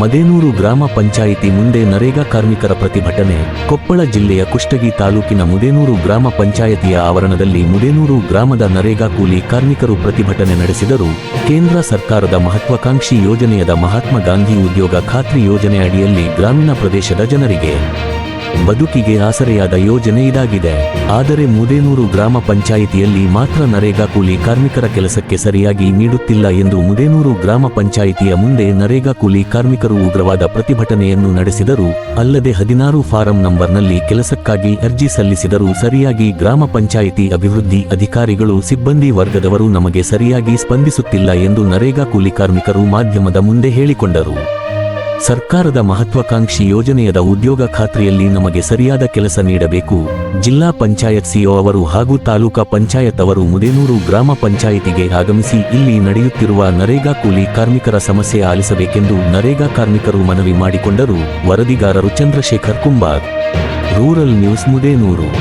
ಮದೇನೂರು ಗ್ರಾಮ ಪಂಚಾಯಿತಿ ಮುಂದೆ ನರೇಗಾ ಕಾರ್ಮಿಕರ ಪ್ರತಿಭಟನೆ. ಕೊಪ್ಪಳ ಜಿಲ್ಲೆಯ ಕುಷ್ಟಗಿ ತಾಲೂಕಿನ ಮುದೇನೂರು ಗ್ರಾಮ ಪಂಚಾಯಿತಿಯ ಆವರಣದಲ್ಲಿ ಮುದೇನೂರು ಗ್ರಾಮದ ನರೇಗಾ ಕೂಲಿ ಕಾರ್ಮಿಕರು ಪ್ರತಿಭಟನೆ ನಡೆಸಿದರು. ಕೇಂದ್ರ ಸರ್ಕಾರದ ಮಹತ್ವಾಕಾಂಕ್ಷಿ ಯೋಜನೆಯಾದ ಮಹಾತ್ಮ ಗಾಂಧಿ ಉದ್ಯೋಗ ಖಾತ್ರಿ ಯೋಜನೆ ಅಡಿಯಲ್ಲಿ ಗ್ರಾಮೀಣ ಪ್ರದೇಶದ ಜನರಿಗೆ ಬದುಕಿಗೆ ಆಸರೆಯಾದ ಯೋಜನೆ ಇದಾಗಿದೆ. ಆದರೆ ಮುದೇನೂರು ಗ್ರಾಮ ಪಂಚಾಯಿತಿಯಲ್ಲಿ ಮಾತ್ರ ನರೇಗಾ ಕೂಲಿ ಕಾರ್ಮಿಕರ ಕೆಲಸಕ್ಕೆ ಸರಿಯಾಗಿ ನೀಡುತ್ತಿಲ್ಲ ಎಂದು ಮುದೇನೂರು ಗ್ರಾಮ ಪಂಚಾಯಿತಿಯ ಮುಂದೆ ನರೇಗಾ ಕೂಲಿ ಕಾರ್ಮಿಕರು ಉಗ್ರವಾದ ಪ್ರತಿಭಟನೆಯನ್ನು ನಡೆಸಿದರು. ಅಲ್ಲದೆ 16 ಫಾರಂ ನಂಬರ್ನಲ್ಲಿ ಕೆಲಸಕ್ಕಾಗಿ ಅರ್ಜಿ ಸಲ್ಲಿಸಿದರೂ ಸರಿಯಾಗಿ ಗ್ರಾಮ ಪಂಚಾಯಿತಿ ಅಭಿವೃದ್ಧಿ ಅಧಿಕಾರಿಗಳು ಸಿಬ್ಬಂದಿ ವರ್ಗದವರು ನಮಗೆ ಸರಿಯಾಗಿ ಸ್ಪಂದಿಸುತ್ತಿಲ್ಲ ಎಂದು ನರೇಗಾ ಕೂಲಿ ಕಾರ್ಮಿಕರು ಮಾಧ್ಯಮದ ಮುಂದೆ ಹೇಳಿಕೊಂಡರು. ಸರ್ಕಾರದ ಮಹತ್ವಾಕಾಂಕ್ಷಿ ಯೋಜನೆಯಾದ ಉದ್ಯೋಗ ಖಾತ್ರಿಯಲ್ಲಿ ನಮಗೆ ಸರಿಯಾದ ಕೆಲಸ ನೀಡಬೇಕು. ಜಿಲ್ಲಾ ಪಂಚಾಯತ್ ಸಿಒ ಅವರು ಹಾಗೂ ತಾಲೂಕಾ ಪಂಚಾಯತ್ ಅವರು ಮುದೇನೂರು ಗ್ರಾಮ ಪಂಚಾಯಿತಿಗೆ ಆಗಮಿಸಿ ಇಲ್ಲಿ ನಡೆಯುತ್ತಿರುವ ನರೇಗಾ ಕೂಲಿ ಕಾರ್ಮಿಕರ ಸಮಸ್ಯೆ ಆಲಿಸಬೇಕೆಂದು ನರೇಗಾ ಕಾರ್ಮಿಕರು ಮನವಿ ಮಾಡಿಕೊಂಡರು. ವರದಿಗಾರರು ಚಂದ್ರಶೇಖರ್ ಕುಂಬಾರ್, ರೂರಲ್ ನ್ಯೂಸ್, ಮುದೇನೂರು.